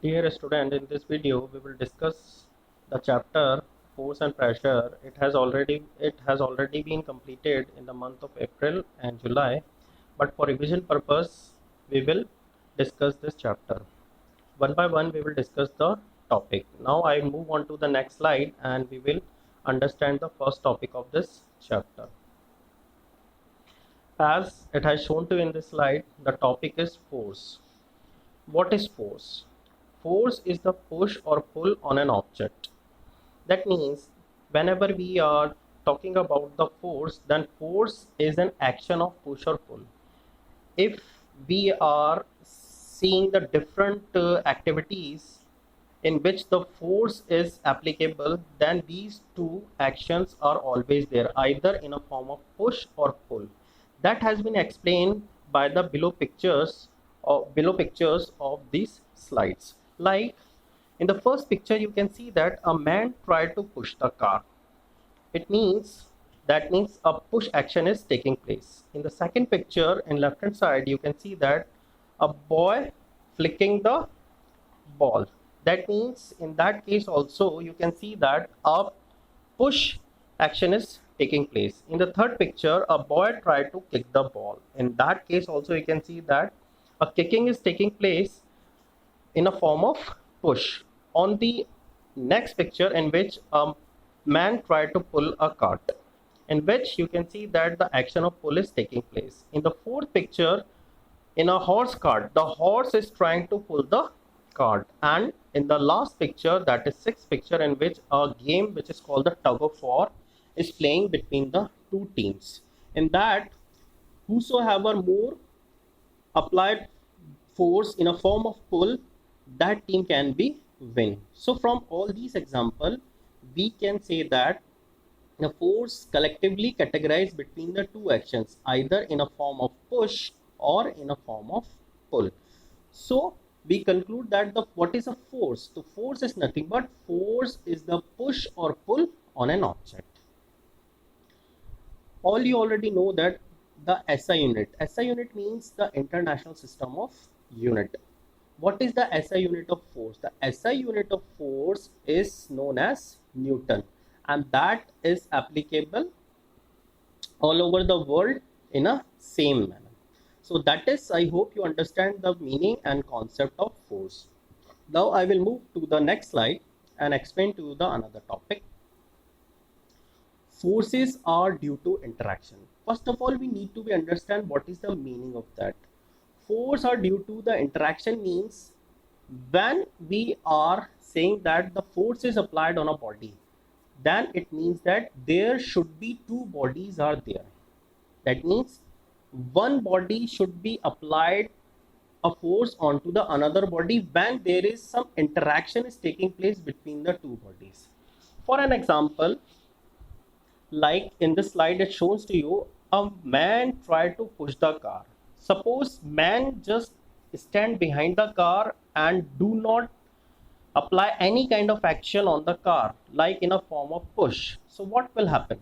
Dear student, in this video we will discuss the chapter force and pressure. It has already been completed in the month of April and July, but for revision purpose we will discuss this chapter. One by one we will discuss the topic. Now I will move on to the next slide and we will understand the first topic of this chapter. As it has shown to you in this slide, the topic is force. What is force? Force is the push or pull on an object. That means whenever we are talking about the force, then force is an action of push or pull. If we are seeing the different activities in which the force is applicable, then these two actions are always there, either in a form of push or pull. That has been explained by the below pictures of these slides. Like in the first picture, you can see that a man tried to push the car. That means a push action is taking place. In the second picture, in left hand side, you can see that a boy flicking the ball. That means in that case also you can see that a push action is taking place. In the third picture, a boy tried to kick the ball. In that case also you can see that a kicking is taking place in a form of push. On the next picture, in which a man tried to pull a cart, in which you can see that the action of pull is taking place. In the fourth picture, in a horse cart, the horse is trying to pull the cart. And in the last picture, that is sixth picture, in which a game which is called the tug of war is playing between the two teams. In that, whosoever more applied force in a form of pull, that team can be win. So from all these examples, we can say that the force collectively categorized between the two actions, either in a form of push or in a form of pull. So we conclude that what is a force? The force is nothing but force is the push or pull on an object. All you already know that the SI unit. SI unit means the International System of Unit. What is the SI unit of force? The SI unit of force is known as Newton, and that is applicable all over the world in a same manner. So that is, I hope you understand the meaning and concept of force. Now I will move to the next slide and explain to you the another topic. Forces are due to interaction. First of all, we need to understand what is the meaning of that. Force are due to the interaction means when we are saying that the force is applied on a body, then it means that there should be two bodies are there. That means one body should be applied a force onto the another body when there is some interaction is taking place between the two bodies. For an example, like in this slide it shows to you, a man tried to push the car. Suppose man just stand behind the car and do not apply any kind of action on the car, like in a form of push. So what will happen?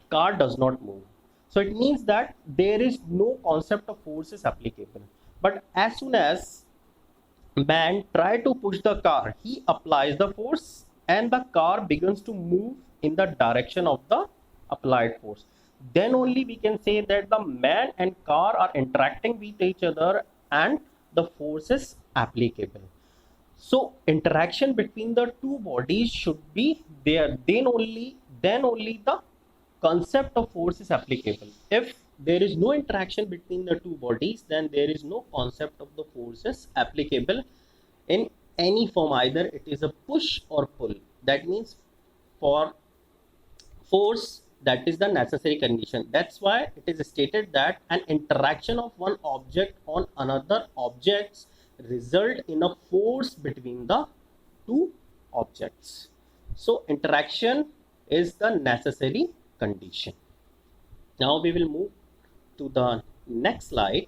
Car does not move. So it means that there is no concept of force is applicable. But as soon as man try to push the car, he applies the force and the car begins to move in the direction of the applied force. Then only we can say that the man and car are interacting with each other and the force is applicable. So interaction between the two bodies should be there. Then only the concept of force is applicable. If there is no interaction between the two bodies, then there is no concept of the forces applicable in any form, either it is a push or pull. That means for force, that is the necessary condition. That's why it is stated that an interaction of one object on another objects result in a force between the two objects. So interaction is the necessary condition. Now we will move to the next slide.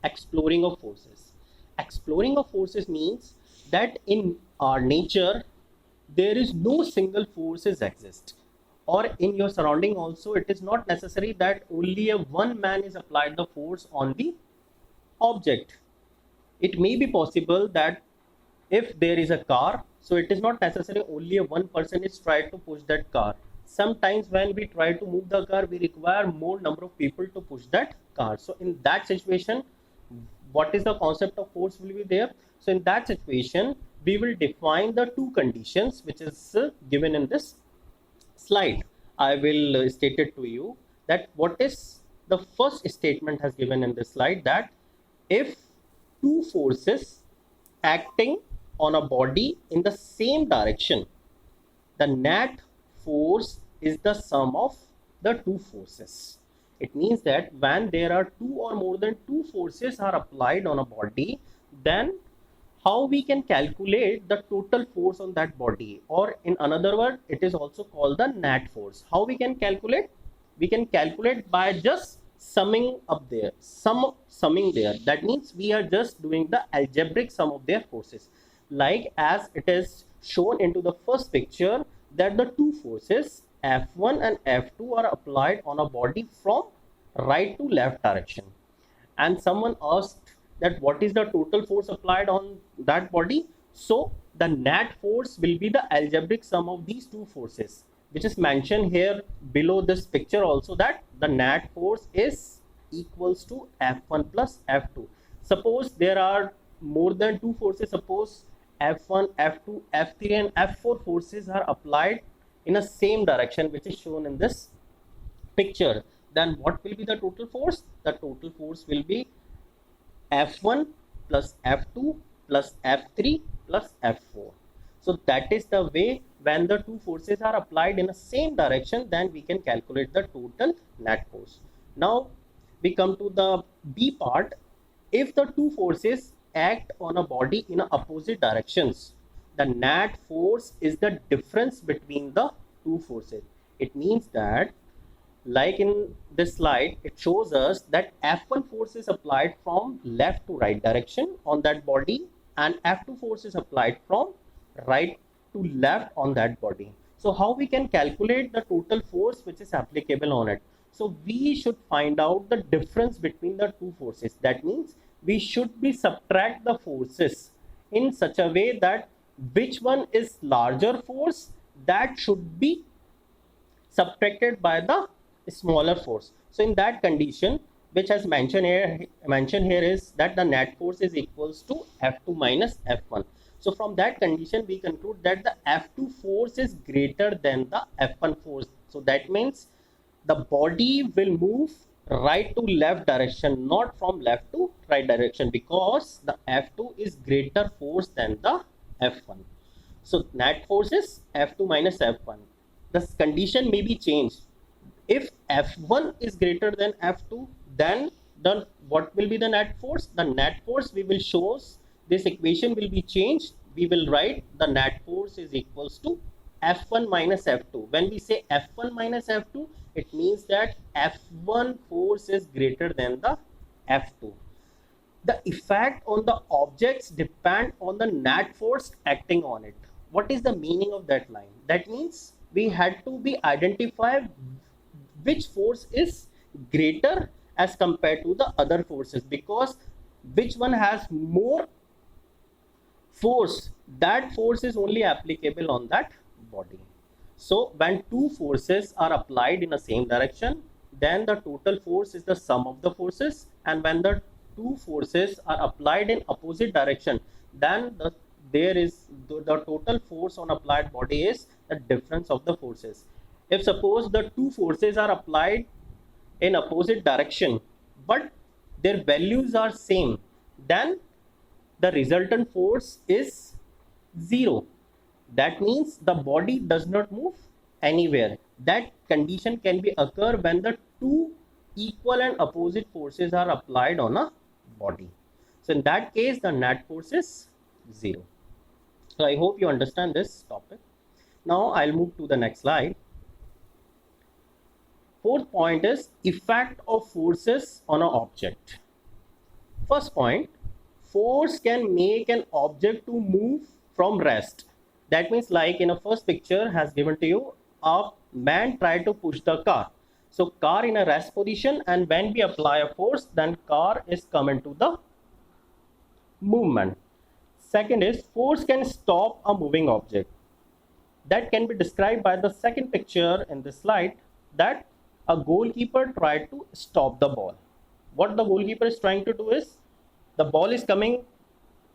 Exploring of forces. Exploring of forces means that in our nature there is no single forces exist, or in your surrounding also it is not necessary that only a one man is applied the force on the object. It may be possible that if there is a car, so it is not necessary only one person is trying to push that car. Sometimes when we try to move the car, we require more number of people to push that car. So in that situation, what is the concept of force will be there? So in that situation, we will define the two conditions which is given in this slide. I will state it to you that what is the first statement has given in this slide, that if two forces acting on a body in the same direction, the net force is the sum of the two forces. It means that when there are two or more than two forces are applied on a body, then how we can calculate the total force on that body, or in another word, it is also called the net force. How we can calculate? We can calculate by just summing up there, summing there. That means we are just doing the algebraic sum of their forces, like as it is shown into the first picture, that the two forces F1 and F2 are applied on a body from right to left direction. And someone asked that what is the total force applied on that body. So the net force will be the algebraic sum of these two forces, which is mentioned here below this picture also, that the net force is equals to F1 plus F2. Suppose there are more than two forces, suppose F1, F2, F3 and F4 forces are applied in a same direction, which is shown in this picture, then what will be the total force? The total force will be F1 plus F2 plus F3 plus F4. So that is the way, when the two forces are applied in the same direction, then we can calculate the total net force. Now we come to the B part. If the two forces act on a body in opposite directions, the net force is the difference between the two forces. It means that, like in this slide, it shows us that F1 force is applied from left to right direction on that body, and F2 force is applied from right to left on that body. So how we can calculate the total force which is applicable on it? So we should find out the difference between the two forces. That means we should be subtract the forces in such a way that which one is larger force, that should be subtracted by the smaller force. So in that condition, which has mentioned here is that the net force is equals to F2 minus F1. So from that condition, we conclude that the F2 force is greater than the F1 force. So that means the body will move right to left direction, not from left to right direction, because the F2 is greater force than the F1. So net force is F2 minus F1. The condition may be changed. If F1 is greater than F2, then what will be the net force? The net force, we will show this equation will be changed. We will write the net force is equals to F1 minus F2. When we say F1 minus F2, it means that F1 force is greater than the F2. The effect on the objects depend on the net force acting on it. What is the meaning of that line? That means we had to be identify which force is greater as compared to the other forces, because which one has more force, that force is only applicable on that body. So when two forces are applied in the same direction, then the total force is the sum of the forces, and when the two forces are applied in opposite direction, then the total force on applied body is the difference of the forces. If suppose the two forces are applied in opposite direction, but their values are same, then the resultant force is 0. That means the body does not move anywhere. That condition can be occur when the two equal and opposite forces are applied on a body. So in that case, the net force is 0. So I hope you understand this topic. Now I'll move to the next slide. Fourth point is effect of forces on an object. First point, force can make an object to move from rest. That means, like in a first picture has given to you, a man tried to push the car. So car in a rest position, and when we apply a force, then car is come into the movement. Second is force can stop a moving object. That can be described by the second picture in the slide, that a goalkeeper tried to stop the ball. What the goalkeeper is trying to do is, the ball is coming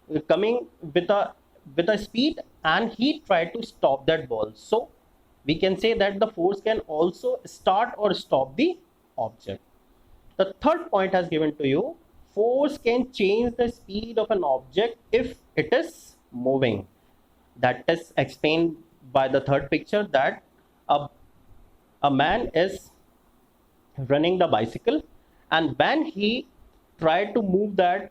with a speed, and he tried to stop that ball. So we can say that the force can also start or stop the object. The third point has given to you, force can change the speed of an object if it is moving. That is explained by the third picture, that a, a man is running the bicycle, and when he tried to move that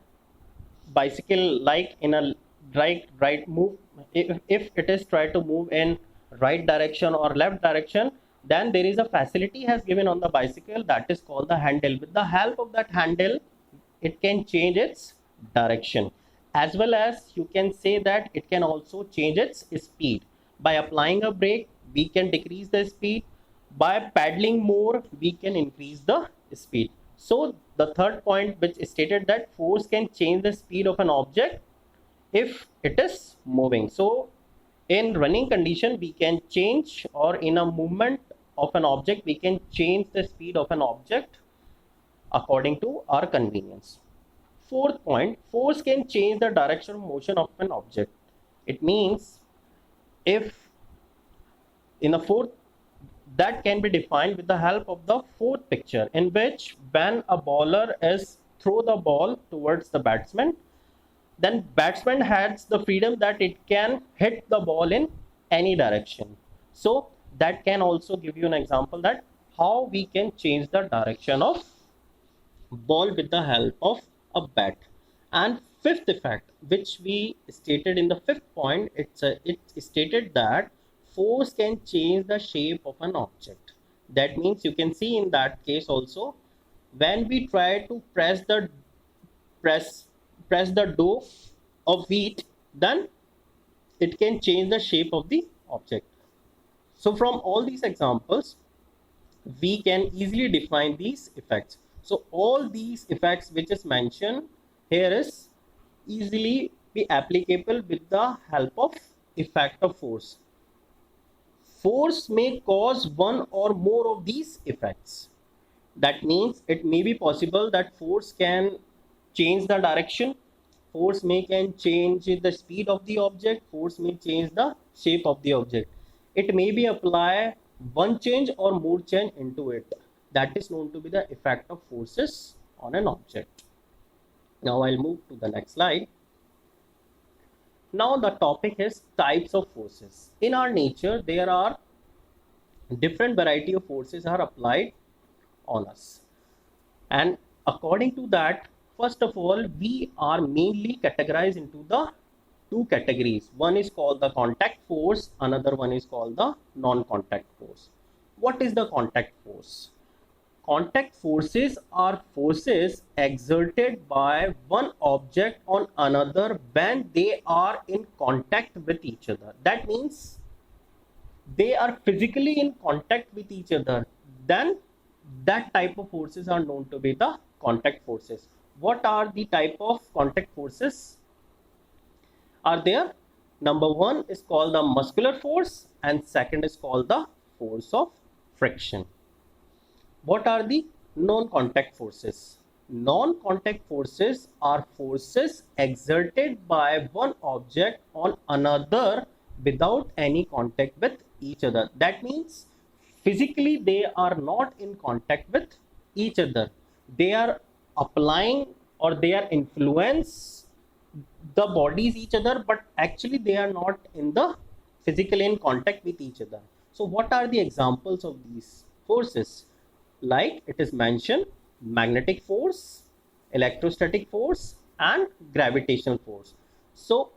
bicycle like in a right move, if it is tried to move in right direction or left direction, then there is a facility has given on the bicycle, that is called the handle. With the help of that handle, it can change its direction, as well as you can say that it can also change its speed. By applying a brake, we can decrease the speed. By paddling more, we can increase the speed. So the third point which stated that force can change the speed of an object if it is moving. So in running condition, we can change, or in a movement of an object, we can change the speed of an object according to our convenience. Fourth point, force can change the direction of motion of an object. It means, if in the fourth, that can be defined with the help of the fourth picture, in which when a bowler is throw the ball towards the batsman, then batsman has the freedom that it can hit the ball in any direction. So that can also give you an example that how we can change the direction of ball with the help of a bat. And fifth effect, which we stated in the fifth point, it stated that force can change the shape of an object. That means you can see in that case also, when we try to press press the dough of wheat, then it can change the shape of the object. So from all these examples, we can easily define these effects. So all these effects which is mentioned here is easily be applicable with the help of effect of force. Force may cause one or more of these effects. That means it may be possible that force can change the direction, force may can change the speed of the object, force may change the shape of the object. It may be apply one change or more change into it. That is known to be the effect of forces on an object. Now I'll move to the next slide. Now the topic is types of forces. In our nature, there are different variety of forces are applied on us. And according to that, first of all, we are mainly categorized into the two categories. One is called the contact force, another one is called the non-contact force. What is the contact force? Contact forces are forces exerted by one object on another when they are in contact with each other. That means they are physically in contact with each other. Then that type of forces are known to be the contact forces. What are the type of contact forces are there? Number one is called the muscular force, and second is called the force of friction. What are the non-contact forces? Non-contact forces are forces exerted by one object on another without any contact with each other. That means physically they are not in contact with each other. They are applying, or they are influence the bodies each other, but actually they are not in the physically in contact with each other. So what are the examples of these forces? Like it is mentioned, magnetic force, electrostatic force, and gravitational force. So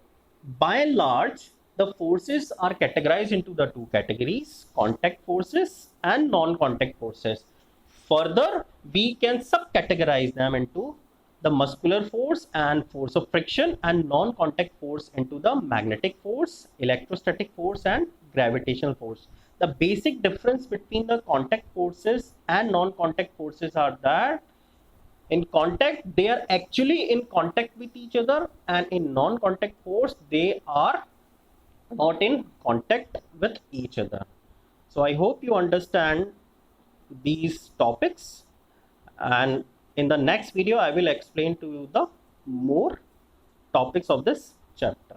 by and large, the forces are categorized into the two categories, contact forces and non-contact forces. Further, we can subcategorize them into the muscular force and force of friction, and non-contact force into the magnetic force, electrostatic force, and gravitational force. The basic difference between the contact forces and non-contact forces are that In contact, they are actually in contact with each other, and in non-contact force they are not in contact with each other. So I hope you understand these topics, and in the next video I will explain to you the more topics of this chapter.